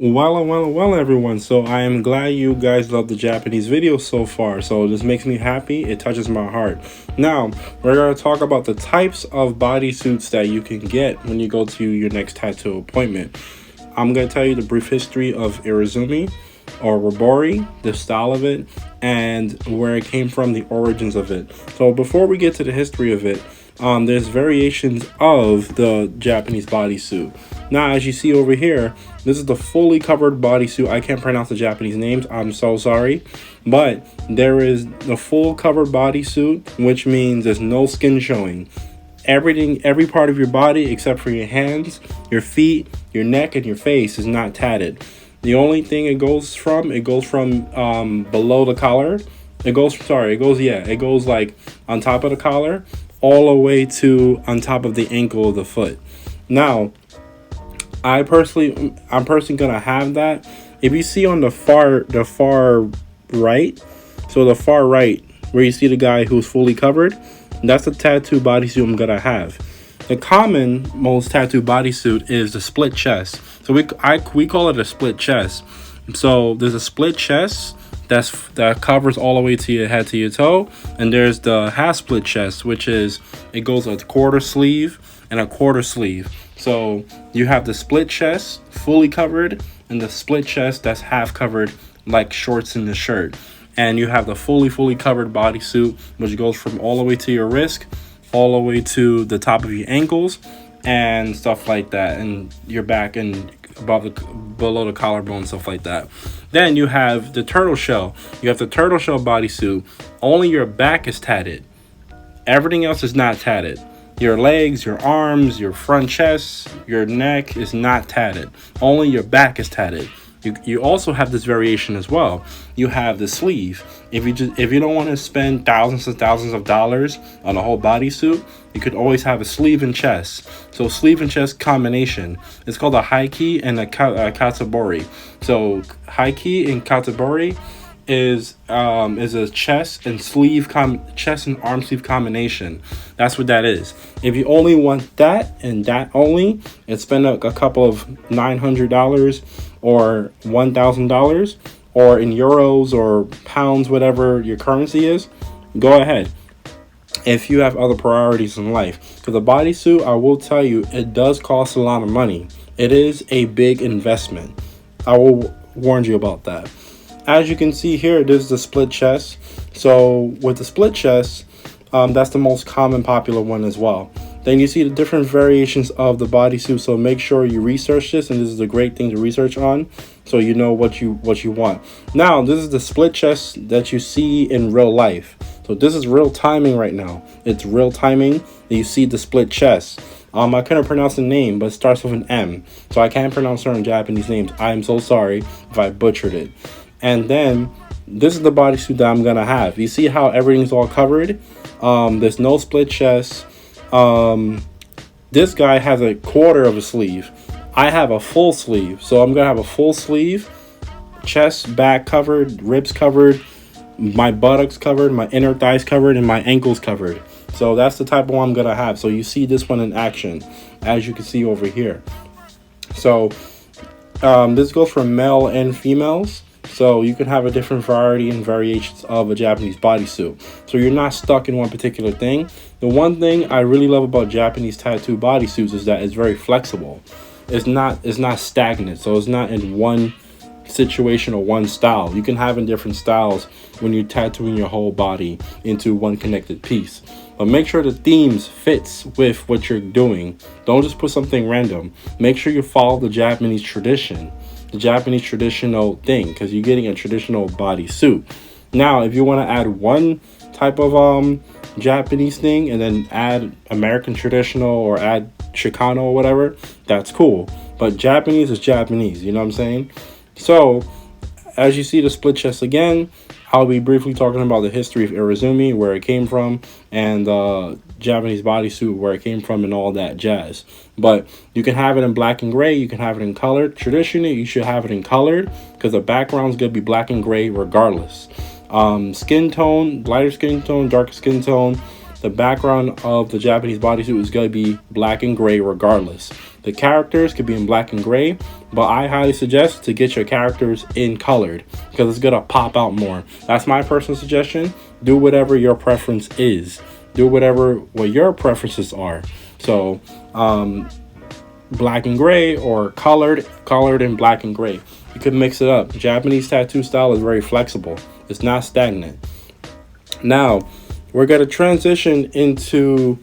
Well, everyone. So I am glad you guys love the Japanese video so far. So this makes me happy. It touches my heart. Now, we're going to talk about the types of bodysuits that you can get when you go to your next tattoo appointment. I'm going to tell you the brief history of Irezumi or Robori, the style of it, and where it came from, the origins of it. So before we get to the history of it, there's variations of the Japanese bodysuit. Now, as you see over here, this is the fully covered bodysuit. I can't pronounce the Japanese names. I'm so sorry. But there is the full covered bodysuit, which means there's no skin showing. Everything, every part of your body except for your hands, your feet, your neck, and your face is not tatted. The only thing it goes from below the collar. It goes like on top of the collar all the way to on top of the ankle of the foot. Now, I'm personally gonna have that. If you see on the far right, so the far right where you see the guy who's fully covered, that's the tattoo bodysuit I'm gonna have. The common most tattoo bodysuit is the split chest. So we call it a split chest. So there's a split chest that covers all the way to your head to your toe, and there's the half split chest, which is it goes a quarter sleeve and a quarter sleeve. So you have the split chest fully covered and the split chest that's half covered like shorts in the shirt. And you have the fully covered bodysuit, which goes from all the way to your wrist, all the way to the top of your ankles and stuff like that, and your back and below the collarbone, stuff like that. Then you have the turtle shell. You have the turtle shell bodysuit. Only your back is tatted. Everything else is not tatted. Your legs, your arms, your front chest, your neck is not tatted. Only your back is tatted. You also have this variation as well. You have the sleeve. If you don't want to spend thousands of dollars on a whole bodysuit, you could always have a sleeve and chest. So sleeve and chest combination. It's called a haki and a katsubori. So haki and katsubori is a chest and arm sleeve combination. That's what that is. If you only want that and that only, and spend a couple of $900 or $1,000 or in euros or pounds, whatever your currency is, go ahead. If you have other priorities in life, for the bodysuit, I will tell you it does cost a lot of money. It is a big investment. I will warn you about that. As you can see here, this is the split chest. So with the split chest, that's the most common popular one as well. Then you see the different variations of the bodysuit. So make sure you research this, and this is a great thing to research on, so you know what you want. Now, this is the split chest that you see in real life. So this is real timing right now. It's real timing. You see the split chest. I couldn't pronounce the name, but it starts with an M. So I can't pronounce certain Japanese names. I am so sorry if I butchered it. And then this is the bodysuit that I'm gonna have. You see how everything's all covered? There's no split chest. This guy has a quarter of a sleeve. I have a full sleeve. So I'm gonna have a full sleeve, chest, back covered, ribs covered, my buttocks covered, my inner thighs covered, and my ankles covered. So that's the type of one I'm gonna have. So you see this one in action, as you can see over here. So this goes for male and females. So you can have a different variety and variations of a Japanese bodysuit. So you're not stuck in one particular thing. The one thing I really love about Japanese tattoo bodysuits is that it's very flexible. It's not stagnant. So it's not in one situation or one style. You can have in different styles when you're tattooing your whole body into one connected piece. But make sure the themes fits with what you're doing. Don't just put something random. Make sure you follow the Japanese tradition. The Japanese traditional thing, because you're getting a traditional bodysuit. Now, if you want to add one type of Japanese thing and then add American traditional or add Chicano or whatever, that's cool. But Japanese is Japanese, you know what I'm saying? So, as you see the split chest again, I'll be briefly talking about the history of Irezumi, where it came from, and Japanese bodysuit, where it came from, and all that jazz. But you can have it in black and gray. You can have it in colored. Traditionally, you should have it in colored because the background's going to be black and gray regardless. Skin tone, lighter skin tone, darker skin tone, the background of the Japanese bodysuit is going to be black and gray regardless. The characters could be in black and gray, but I highly suggest to get your characters in colored because it's gonna pop out more. That's my personal suggestion. Do whatever your preference is. Do what your preferences are. So black and gray, or colored and black and gray. You could mix it up. Japanese tattoo style is very flexible. It's not stagnant. Now we're going to transition into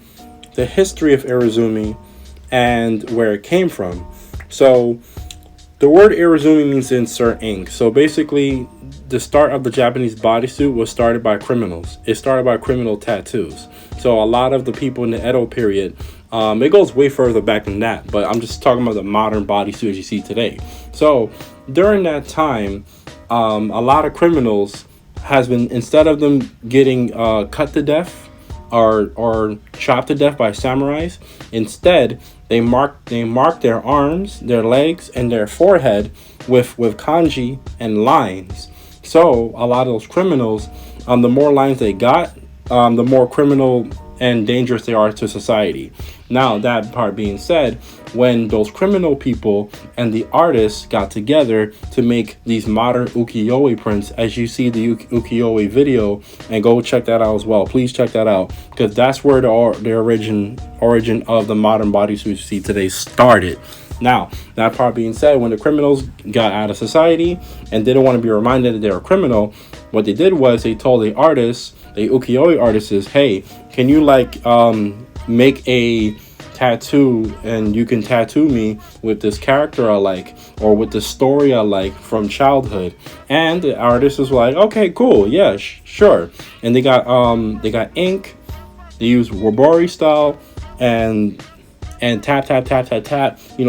the history of Irezumi and where it came from. So the word Irezumi means to insert ink. So basically, the start of the Japanese bodysuit was started by criminals. It started by criminal tattoos. So a lot of the people in the Edo period, it goes way further back than that, but I'm just talking about the modern bodysuit as you see today. So during that time, a lot of criminals has been, instead of them getting cut to death or chopped to death by samurais, instead they mark their arms, their legs, and their forehead with kanji and lines. So a lot of those criminals, the more lines they got, the more criminal and dangerous they are to society. Now, that part being said, when those criminal people and the artists got together to make these modern ukiyo-e prints, as you see the ukiyo-e video, and go check that out as well. Please check that out, because that's where the origin of the modern bodysuits you see today started. Now, that part being said, when the criminals got out of society and didn't want to be reminded that they were a criminal, what they did was they told the artists, the ukiyo-e artists, hey, can you make a tattoo, and you can tattoo me with this character I like, or with the story I like from childhood. And the artist was like, okay, cool, yeah, sure. And they got ink. They used Wabori style and tap,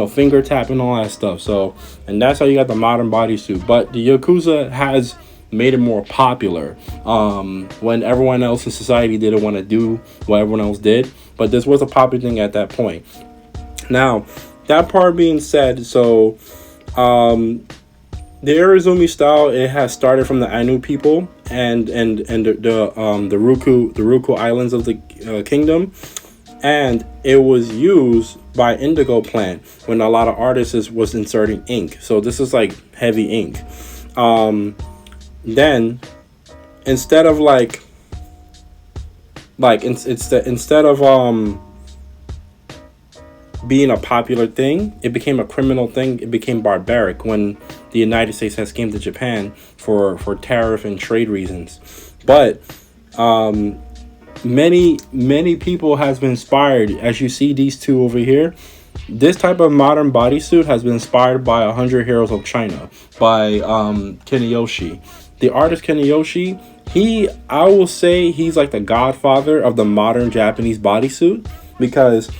finger tap and all that stuff. So, and that's how you got the modern bodysuit. But the Yakuza has made it more popular when everyone else in society didn't want to do what everyone else did. But this was a popular thing at that point. Now, that part being said, so the Irezumi style, it has started from the Ainu people and the Ryukyu Islands of the kingdom, and it was used by indigo plant when a lot of artists was inserting ink. So this is like heavy ink. Then instead of instead of being a popular thing, it became a criminal thing. It became barbaric when the United States has came to Japan for tariff and trade reasons. But many people has been inspired, as you see these two over here. This type of modern bodysuit has been inspired by 100 Heroes of China by Keniyoshi. The artist Keniyoshi, I will say he's like the godfather of the modern Japanese bodysuit, because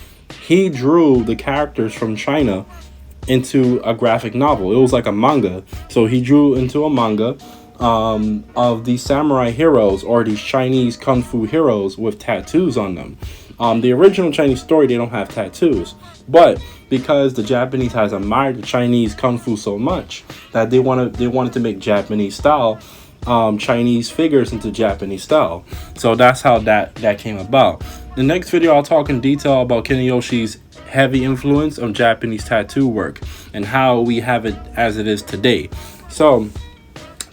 he drew the characters from China into a graphic novel. It was like a manga. So he drew into a manga of these samurai heroes, or these Chinese kung fu heroes with tattoos on them. The original Chinese story, they don't have tattoos, but because the Japanese has admired the Chinese kung fu so much that they wanted to make Japanese style Chinese figures into Japanese style. So that's how that came about. The next video, I'll talk in detail about Keniyoshi's heavy influence of Japanese tattoo work and how we have it as it is today. So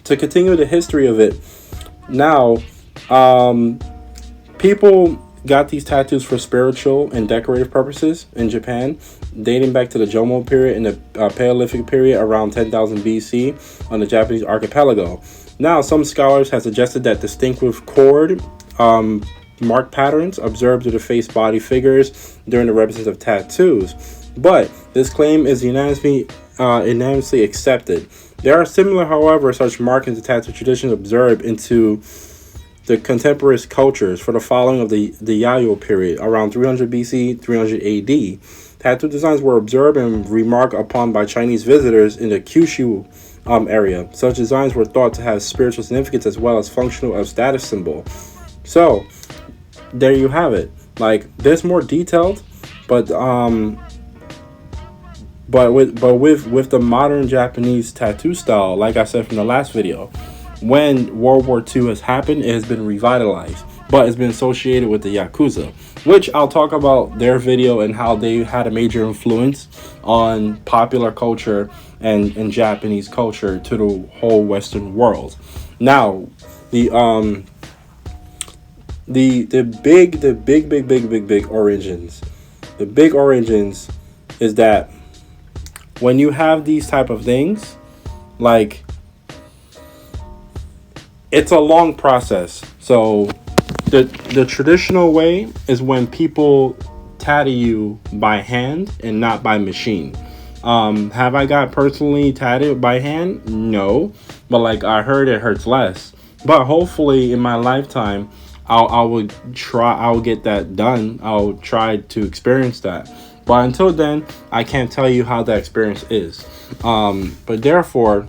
to continue the history of it, now people got these tattoos for spiritual and decorative purposes in Japan, dating back to the Jomo period and the Paleolithic period around 10,000 BC on the Japanese archipelago. Now, some scholars have suggested that distinctive cord mark patterns observed to the face body figures during the represents of tattoos, but this claim is unanimously accepted. There are similar, however, such markings of tattoo traditions observed into the contemporary cultures for the following of the Yayoi period, around 300 BC, 300 AD. Tattoo designs were observed and remarked upon by Chinese visitors in the Kyushu area. Such designs were thought to have spiritual significance as well as functional as status symbol. So there you have it. Like, there's more detailed, but with the modern Japanese tattoo style, like I said from the last video, when World War II has happened, it has been revitalized. but it's been associated with the Yakuza, which I'll talk about their video and how they had a major influence on popular culture and Japanese culture to the whole Western world. Now, the big origins. The big origins is that when you have these type of things, like, it's a long process. So the traditional way is when people tattoo you by hand and not by machine. Have I got personally tattooed by hand? No, but like, I heard it hurts less. But hopefully in my lifetime, I'll get that done. I'll try to experience that. But until then, I can't tell you how that experience is. But therefore,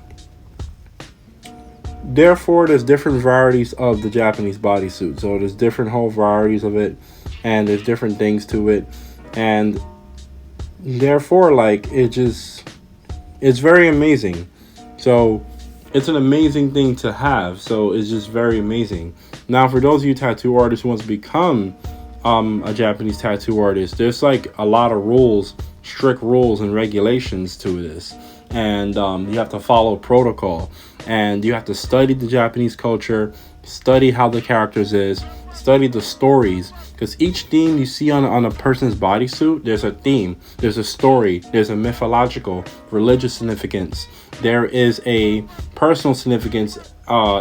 there's different varieties of the Japanese bodysuit. So there's different whole varieties of it, and there's different things to it, and therefore, like, it's very amazing. So it's an amazing thing to have. So it's just very amazing. Now, for those of you tattoo artists who want to become a Japanese tattoo artist, there's like a lot of rules, strict rules and regulations to this, and you have to follow protocol, and you have to study the Japanese culture, study how the characters is, study the stories, because each theme you see on a person's bodysuit, there's a theme, there's a story, there's a mythological, religious significance, there is a personal significance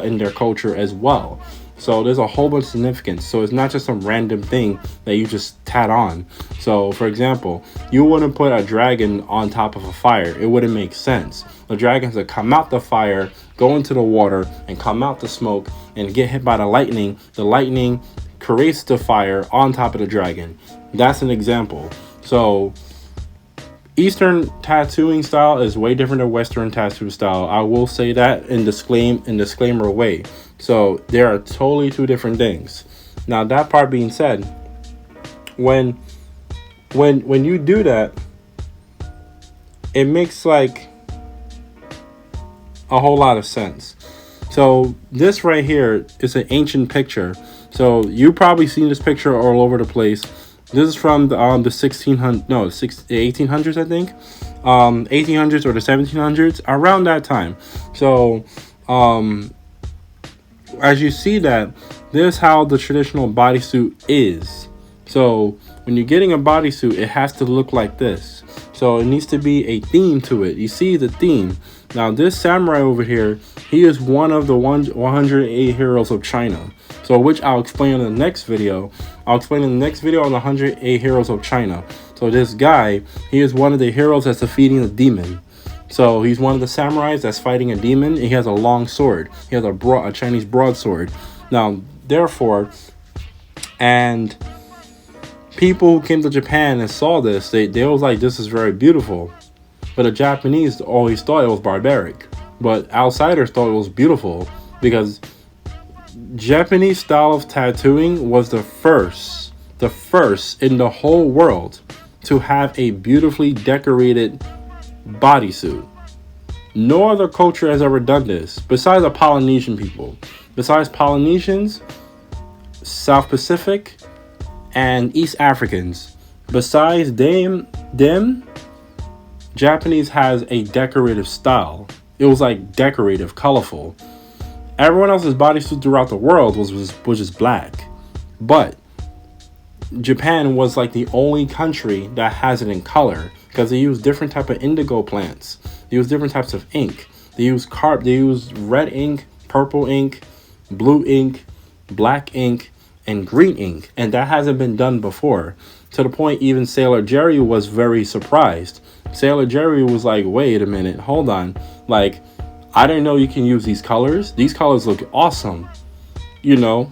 in their culture as well. So there's a whole bunch of significance. So it's not just some random thing that you just tat on. So for example, you wouldn't put a dragon on top of a fire. It wouldn't make sense. The dragon has to come out the fire, go into the water, and come out the smoke and get hit by the lightning. The lightning creates the fire on top of the dragon. That's an example. So Eastern tattooing style is way different than Western tattoo style. I will say that in disclaimer way. So there are totally two different things. Now, that part being said, when you do that, it makes like a whole lot of sense. So this right here is an ancient picture. So you probably seen this picture all over the place. This is from the 1800s, I think. 1800s or the 1700s, around that time. So as you see that, this is how the traditional bodysuit is. So when you're getting a bodysuit, it has to look like this. So it needs to be a theme to it. You see the theme. Now this samurai over here, he is one of the 108 heroes of China. So which I'll explain in the next video. I'll explain in the next video on the 108 heroes of China. So this guy, he is one of the heroes that's defeating the demon. So he's one of the samurais that's fighting a demon, and he has a long sword. He has a Chinese broadsword. Now, therefore, and people who came to Japan and saw this, they was like, this is very beautiful. But the Japanese always thought it was barbaric. But outsiders thought it was beautiful, because Japanese style of tattooing was the first in the whole world to have a beautifully decorated bodysuit. No other culture has ever done this besides the Polynesian people. Besides Polynesians, South Pacific, and East Africans. Besides them, Japanese has a decorative style. It was like decorative, colorful. Everyone else's bodysuit throughout the world was just black. But Japan was like the only country that has it in color, because they use different type of indigo plants. They use different types of ink. They use red ink, purple ink, blue ink, black ink, and green ink. And that hasn't been done before. To the point even Sailor Jerry was very surprised. Sailor Jerry was like, wait a minute, hold on. Like, I didn't know you can use these colors. These colors look awesome. You know,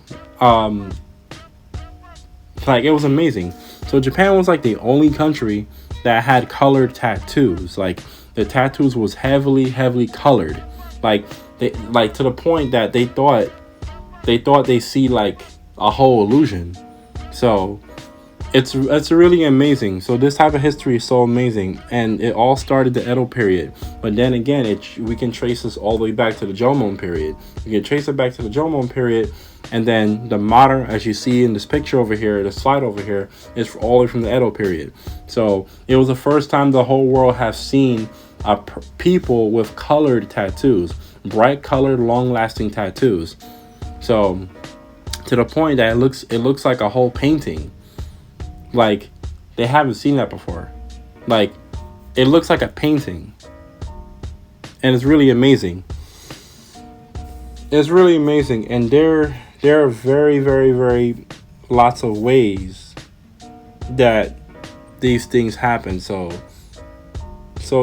like, it was amazing. So Japan was like the only country that had colored tattoos. Like, the tattoos was heavily colored. Like, to the point that they thought they see like a whole illusion. So It's really amazing. So this type of history is so amazing, and it all started the Edo period. But then again, we can trace this all the way back to the Jomon period. We can trace it back to the Jomon period, and then the modern, as you see in this picture over here, the slide over here, is all the way from the Edo period. So it was the first time the whole world has seen people with colored tattoos, bright colored, long-lasting tattoos. So to the point that it looks like a whole painting. Like, they haven't seen that before. Like, it looks like a painting. And it's really amazing. It's really amazing. And there are very, very, very lots of ways that these things happen. So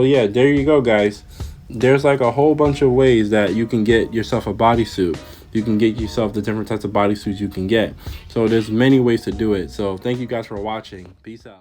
yeah, there you go, guys. There's like a whole bunch of ways that you can get yourself a bodysuit. You can get yourself the different types of bodysuits you can get. So there's many ways to do it. So thank you guys for watching. Peace out.